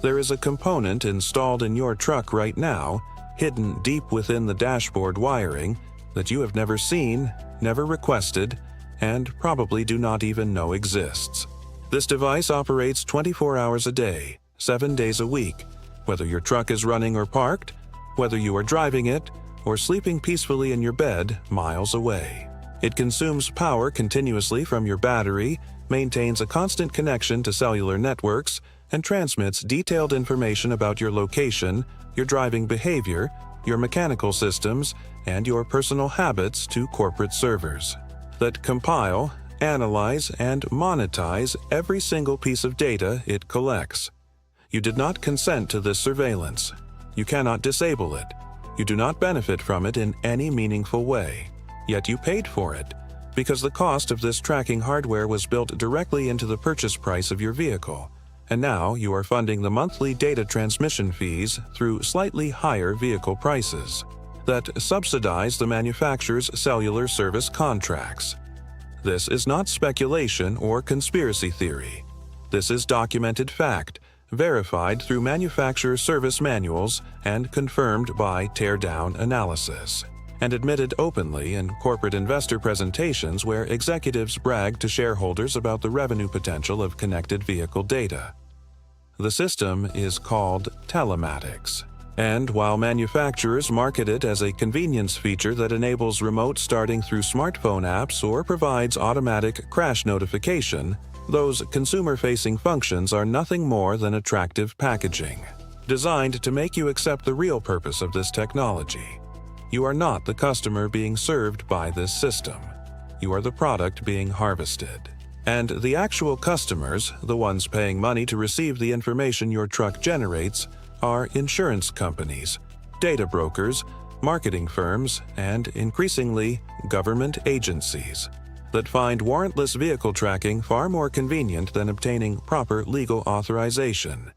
There is a component installed in your truck right now, hidden deep within the dashboard wiring, that you have never seen, never requested, and probably do not even know exists. This device operates 24 hours a day, 7 days a week, whether your truck is running or parked, whether you are driving it, or sleeping peacefully in your bed miles away. It consumes power continuously from your battery, maintains a constant connection to cellular networks, and transmits detailed information about your location, your driving behavior, your mechanical systems, and your personal habits to corporate servers that compile, analyze, and monetize every single piece of data it collects. You did not consent to this surveillance. You cannot disable it. You do not benefit from it in any meaningful way. Yet you paid for it, because the cost of this tracking hardware was built directly into the purchase price of your vehicle, and now you are funding the monthly data transmission fees through slightly higher vehicle prices that subsidize the manufacturer's cellular service contracts. This is not speculation or conspiracy theory. This is documented fact, verified through manufacturer service manuals and confirmed by teardown analysis, and admitted openly in corporate investor presentations where executives brag to shareholders about the revenue potential of connected vehicle data. The system is called telematics, and while manufacturers market it as a convenience feature that enables remote starting through smartphone apps or provides automatic crash notification, those consumer-facing functions are nothing more than attractive packaging, designed to make you accept the real purpose of this technology. You are not the customer being served by this system. You are the product being harvested. And the actual customers, the ones paying money to receive the information your truck generates, are insurance companies, data brokers, marketing firms, and increasingly, government agencies that find warrantless vehicle tracking far more convenient than obtaining proper legal authorization.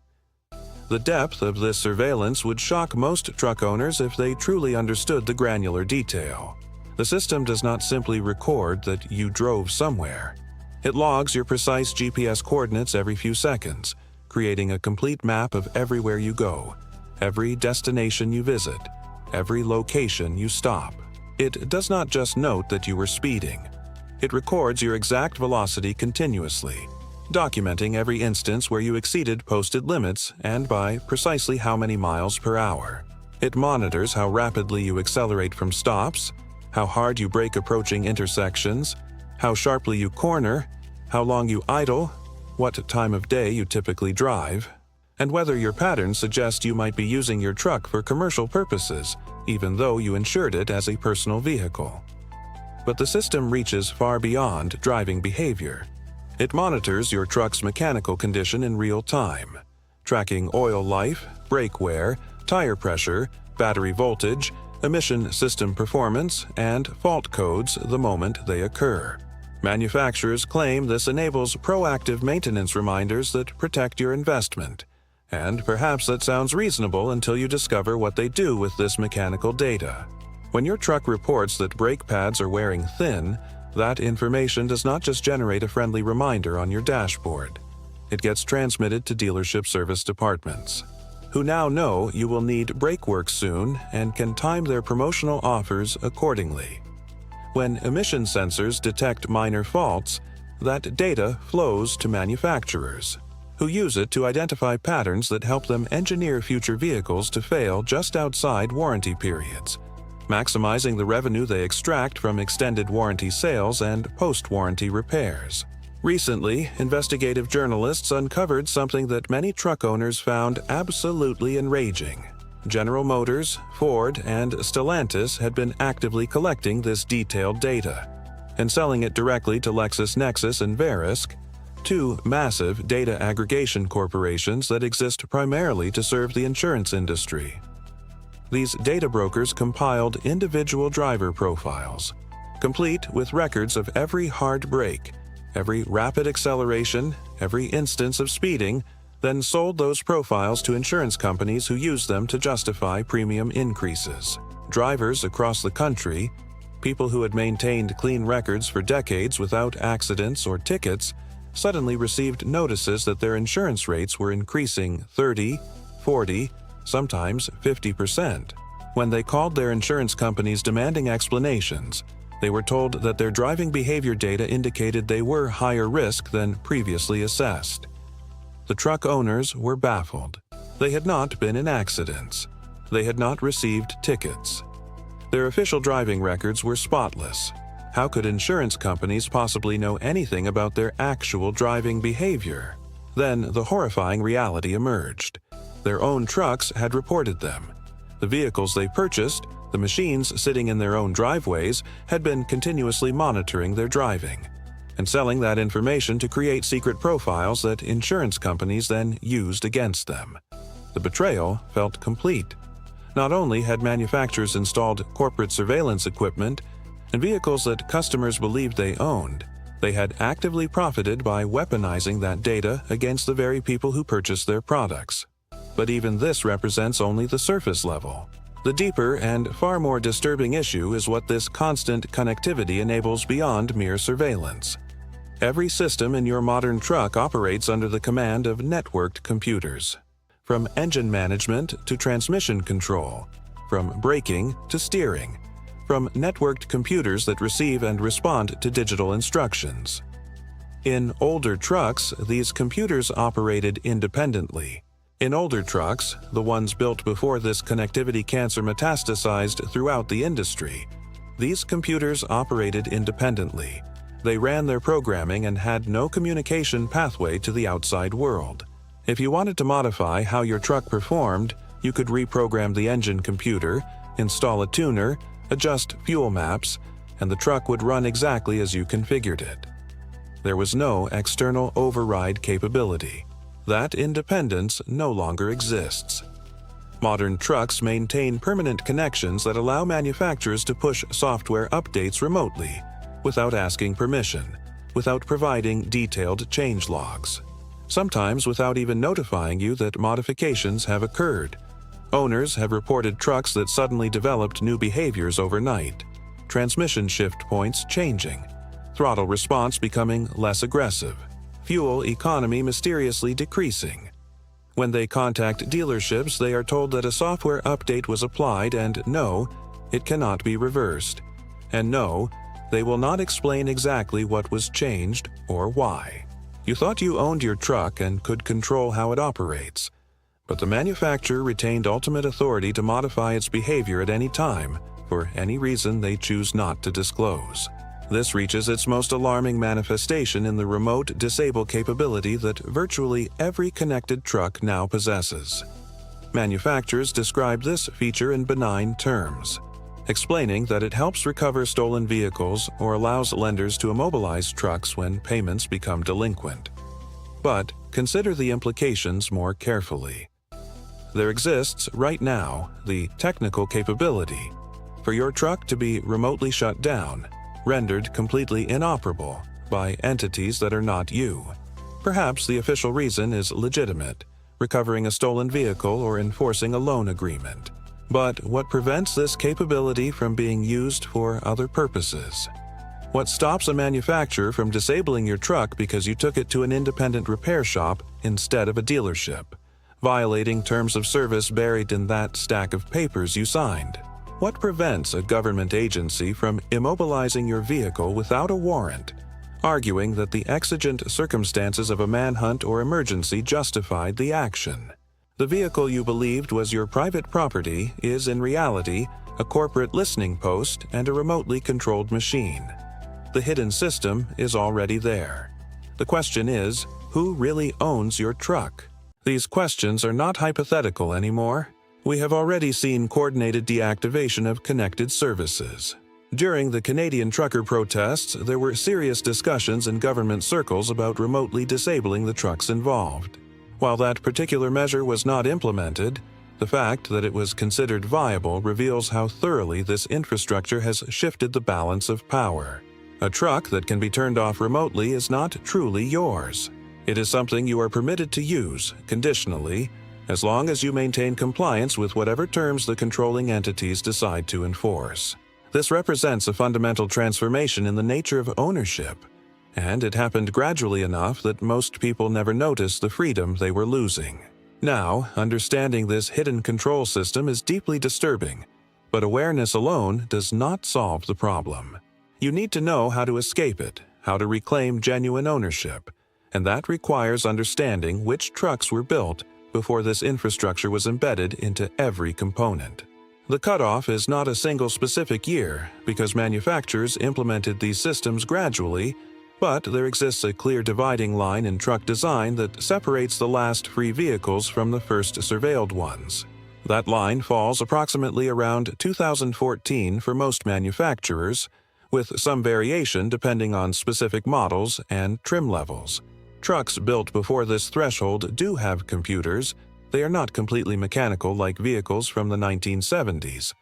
The depth of this surveillance would shock most truck owners if they truly understood the granular detail. The system does not simply record that you drove somewhere. It logs your precise GPS coordinates every few seconds, creating a complete map of everywhere you go, every destination you visit, every location you stop. It does not just note that you were speeding. It records your exact velocity continuously, documenting every instance where you exceeded posted limits and by precisely how many miles per hour. It monitors how rapidly you accelerate from stops, how hard you brake approaching intersections, how sharply you corner, how long you idle, what time of day you typically drive, and whether your patterns suggest you might be using your truck for commercial purposes, even though you insured it as a personal vehicle. But the system reaches far beyond driving behavior. It monitors your truck's mechanical condition in real time, tracking oil life, brake wear, tire pressure, battery voltage, emission system performance, and fault codes the moment they occur. Manufacturers claim this enables proactive maintenance reminders that protect your investment. And perhaps that sounds reasonable until you discover what they do with this mechanical data. When your truck reports that brake pads are wearing thin, that information does not just generate a friendly reminder on your dashboard. It gets transmitted to dealership service departments, who now know you will need brake work soon and can time their promotional offers accordingly. When emission sensors detect minor faults, that data flows to manufacturers, who use it to identify patterns that help them engineer future vehicles to fail just outside warranty periods, maximizing the revenue they extract from extended warranty sales and post-warranty repairs. Recently, investigative journalists uncovered something that many truck owners found absolutely enraging. General Motors, Ford, and Stellantis had been actively collecting this detailed data and selling it directly to LexisNexis and Verisk, two massive data aggregation corporations that exist primarily to serve the insurance industry. These data brokers compiled individual driver profiles, complete with records of every hard brake, every rapid acceleration, every instance of speeding, then sold those profiles to insurance companies who used them to justify premium increases. Drivers across the country, people who had maintained clean records for decades without accidents or tickets, suddenly received notices that their insurance rates were increasing 30, 40, sometimes 50%. When they called their insurance companies demanding explanations, they were told that their driving behavior data indicated they were higher risk than previously assessed. The truck owners were baffled. They had not been in accidents. They had not received tickets. Their official driving records were spotless. How could insurance companies possibly know anything about their actual driving behavior? Then the horrifying reality emerged. Their own trucks had reported them. The vehicles they purchased, the machines sitting in their own driveways, had been continuously monitoring their driving and selling that information to create secret profiles that insurance companies then used against them. The betrayal felt complete. Not only had manufacturers installed corporate surveillance equipment and vehicles that customers believed they owned, they had actively profited by weaponizing that data against the very people who purchased their products. But even this represents only the surface level. The deeper and far more disturbing issue is what this constant connectivity enables beyond mere surveillance. Every system in your modern truck operates under the command of networked computers. From engine management to transmission control, from braking to steering, from networked computers that receive and respond to digital instructions. In older trucks, these computers operated independently. In older trucks, the ones built before this connectivity cancer metastasized throughout the industry, these computers operated independently. They ran their programming and had no communication pathway to the outside world. If you wanted to modify how your truck performed, you could reprogram the engine computer, install a tuner, adjust fuel maps, and the truck would run exactly as you configured it. There was no external override capability. That independence no longer exists. Modern trucks maintain permanent connections that allow manufacturers to push software updates remotely, without asking permission, without providing detailed change logs, sometimes without even notifying you that modifications have occurred. Owners have reported trucks that suddenly developed new behaviors overnight, transmission shift points changing, throttle response becoming less aggressive, fuel economy mysteriously decreasing. When they contact dealerships, they are told that a software update was applied and no, it cannot be reversed. And no, they will not explain exactly what was changed or why. You thought you owned your truck and could control how it operates, but the manufacturer retained ultimate authority to modify its behavior at any time, for any reason they choose not to disclose. This reaches its most alarming manifestation in the remote disable capability that virtually every connected truck now possesses. Manufacturers describe this feature in benign terms, explaining that it helps recover stolen vehicles or allows lenders to immobilize trucks when payments become delinquent. But consider the implications more carefully. There exists, right now, the technical capability for your truck to be remotely shut down, rendered completely inoperable by entities that are not you. Perhaps the official reason is legitimate, recovering a stolen vehicle or enforcing a loan agreement. But what prevents this capability from being used for other purposes? What stops a manufacturer from disabling your truck because you took it to an independent repair shop instead of a dealership, violating terms of service buried in that stack of papers you signed? What prevents a government agency from immobilizing your vehicle without a warrant, arguing that the exigent circumstances of a manhunt or emergency justified the action? The vehicle you believed was your private property is in reality a corporate listening post and a remotely controlled machine. The hidden system is already there. The question is, who really owns your truck? These questions are not hypothetical anymore. We have already seen coordinated deactivation of connected services. During the Canadian trucker protests, there were serious discussions in government circles about remotely disabling the trucks involved. While that particular measure was not implemented, the fact that it was considered viable reveals how thoroughly this infrastructure has shifted the balance of power. A truck that can be turned off remotely is not truly yours. It is something you are permitted to use, conditionally, as long as you maintain compliance with whatever terms the controlling entities decide to enforce. This represents a fundamental transformation in the nature of ownership. and it happened gradually enough that most people never noticed the freedom they were losing. Now, understanding this hidden control system is deeply disturbing, but awareness alone does not solve the problem. You need to know how to escape it, how to reclaim genuine ownership, and that requires understanding which trucks were built before this infrastructure was embedded into every component. The cutoff is not a single specific year, because manufacturers implemented these systems gradually, but there exists a clear dividing line in truck design that separates the last free vehicles from the first surveilled ones. That line falls approximately around 2014 for most manufacturers, with some variation depending on specific models and trim levels. Trucks built before this threshold do have computers. They are not completely mechanical like vehicles from the 1970s,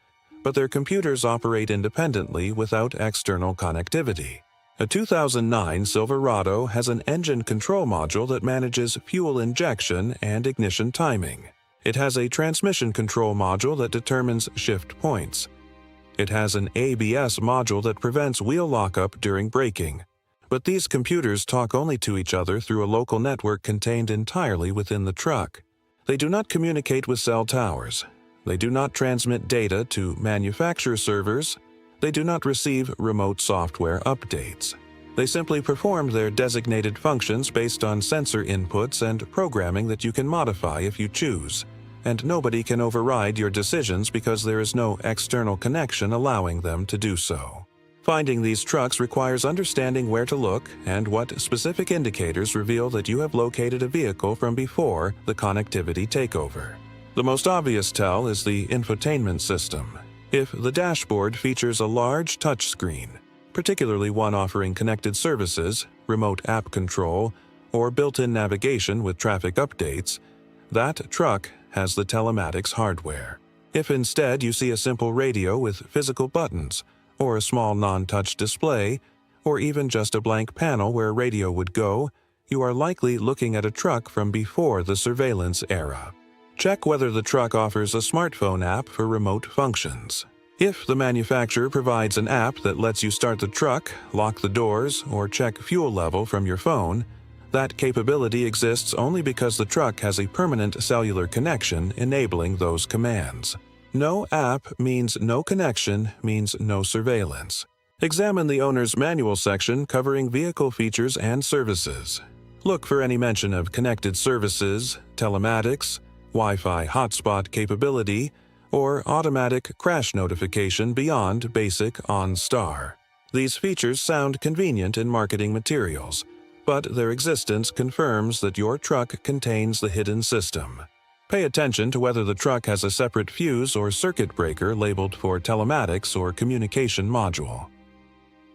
but their computers operate independently without external connectivity. A 2009 Silverado has an engine control module that manages fuel injection and ignition timing. It has a transmission control module that determines shift points. It has an ABS module that prevents wheel lockup during braking. But these computers talk only to each other through a local network contained entirely within the truck. They do not communicate with cell towers. They do not transmit data to manufacturer servers. They do not receive remote software updates. They simply perform their designated functions based on sensor inputs and programming that you can modify if you choose, and nobody can override your decisions because there is no external connection allowing them to do so. Finding these trucks requires understanding where to look and what specific indicators reveal that you have located a vehicle from before the connectivity takeover. The most obvious tell is the infotainment system. If the dashboard features a large touchscreen, particularly one offering connected services, remote app control, or built-in navigation with traffic updates, that truck has the telematics hardware. If instead you see a simple radio with physical buttons, or a small non-touch display, or even just a blank panel where radio would go, you are likely looking at a truck from before the surveillance era. Check whether the truck offers a smartphone app for remote functions. If the manufacturer provides an app that lets you start the truck, lock the doors, or check fuel level from your phone, that capability exists only because the truck has a permanent cellular connection enabling those commands. No app means no connection means no surveillance. Examine the owner's manual section covering vehicle features and services. Look for any mention of connected services, telematics, Wi-Fi hotspot capability, or automatic crash notification beyond basic OnStar. These features sound convenient in marketing materials, but their existence confirms that your truck contains the hidden system. Pay attention to whether the truck has a separate fuse or circuit breaker labeled for telematics or communication module.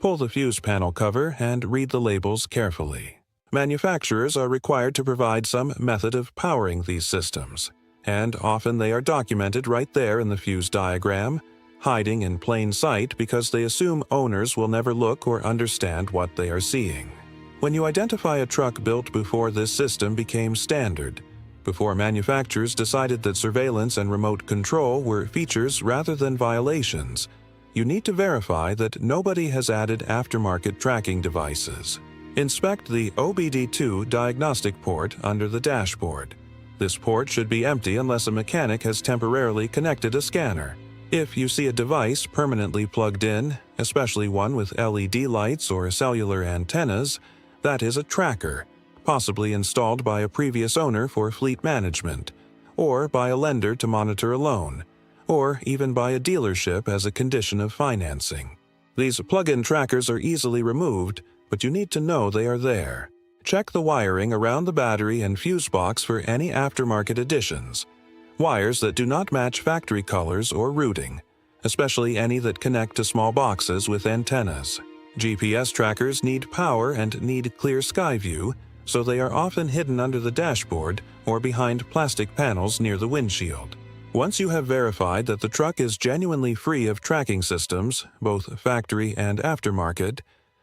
Pull the fuse panel cover and read the labels carefully. Manufacturers are required to provide some method of powering these systems, and often they are documented right there in the fuse diagram, hiding in plain sight because they assume owners will never look or understand what they are seeing. When you identify a truck built before this system became standard, before manufacturers decided that surveillance and remote control were features rather than violations, you need to verify that nobody has added aftermarket tracking devices. Inspect the OBD2 diagnostic port under the dashboard. This port should be empty unless a mechanic has temporarily connected a scanner. If you see a device permanently plugged in, especially one with LED lights or cellular antennas, that is a tracker, possibly installed by a previous owner for fleet management, or by a lender to monitor a loan, or even by a dealership as a condition of financing. These plug-in trackers are easily removed, but you need to know they are there. Check the wiring around the battery and fuse box for any aftermarket additions. Wires that do not match factory colors or routing, especially any that connect to small boxes with antennas. GPS trackers need power and need clear sky view, so they are often hidden under the dashboard or behind plastic panels near the windshield. Once you have verified that the truck is genuinely free of tracking systems, both factory and aftermarket,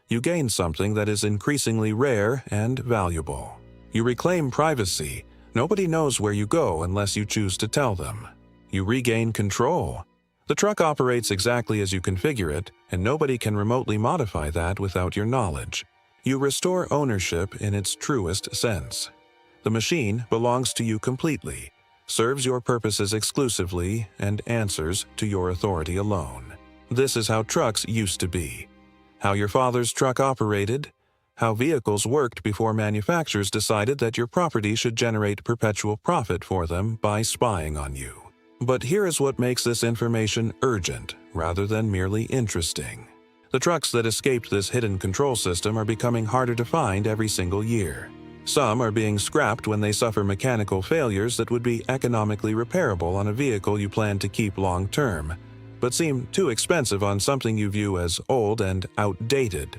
you gain something that is increasingly rare and valuable. You reclaim privacy. Nobody knows where you go unless you choose to tell them. You regain control. The truck operates exactly as you configure it, and nobody can remotely modify that without your knowledge. You restore ownership in its truest sense. The machine belongs to you completely, serves your purposes exclusively, and answers to your authority alone. This is how trucks used to be, how your father's truck operated, how vehicles worked before manufacturers decided that your property should generate perpetual profit for them by spying on you. But here is what makes this information urgent rather than merely interesting. The trucks that escaped this hidden control system are becoming harder to find every single year. Some are being scrapped when they suffer mechanical failures that would be economically repairable on a vehicle you plan to keep long term, but seem too expensive on something you view as old and outdated.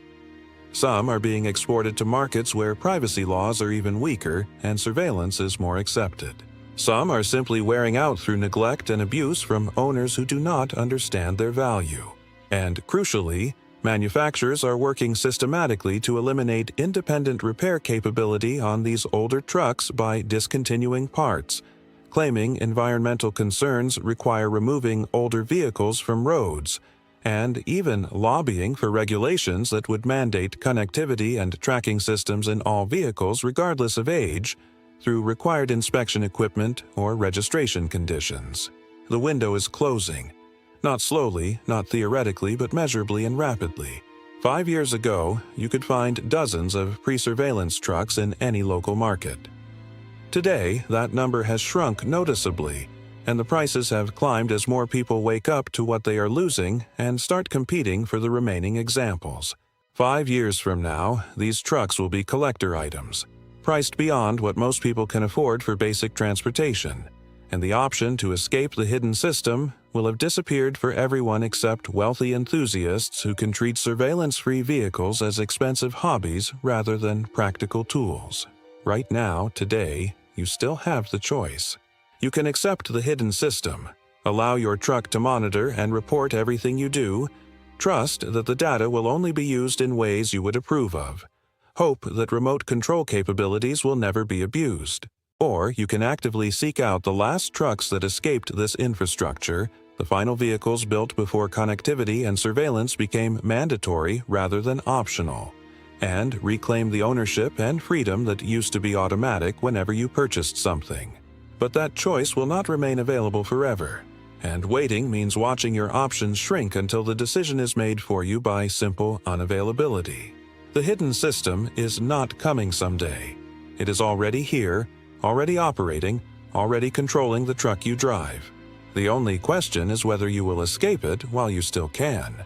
Some are being exported to markets where privacy laws are even weaker and surveillance is more accepted. Some are simply wearing out through neglect and abuse from owners who do not understand their value. And crucially, manufacturers are working systematically to eliminate independent repair capability on these older trucks by discontinuing parts, claiming environmental concerns require removing older vehicles from roads, and even lobbying for regulations that would mandate connectivity and tracking systems in all vehicles regardless of age, through required inspection equipment or registration conditions. The window is closing. Not slowly, not theoretically, but measurably and rapidly. 5 years ago, you could find dozens of pre-surveillance trucks in any local market. Today, that number has shrunk noticeably, and the prices have climbed as more people wake up to what they are losing and start competing for the remaining examples. 5 years from now, these trucks will be collector items, priced beyond what most people can afford for basic transportation, and the option to escape the hidden system will have disappeared for everyone except wealthy enthusiasts who can treat surveillance-free vehicles as expensive hobbies rather than practical tools. Right now, today, you still have the choice. You can accept the hidden system, allow your truck to monitor and report everything you do, trust that the data will only be used in ways you would approve of, hope that remote control capabilities will never be abused. Or you can actively seek out the last trucks that escaped this infrastructure, the final vehicles built before connectivity and surveillance became mandatory rather than optional, and reclaim the ownership and freedom that used to be automatic whenever you purchased something. But that choice will not remain available forever, and waiting means watching your options shrink until the decision is made for you by simple unavailability. The hidden system is not coming someday. It is already here, already operating, already controlling the truck you drive. The only question is whether you will escape it while you still can.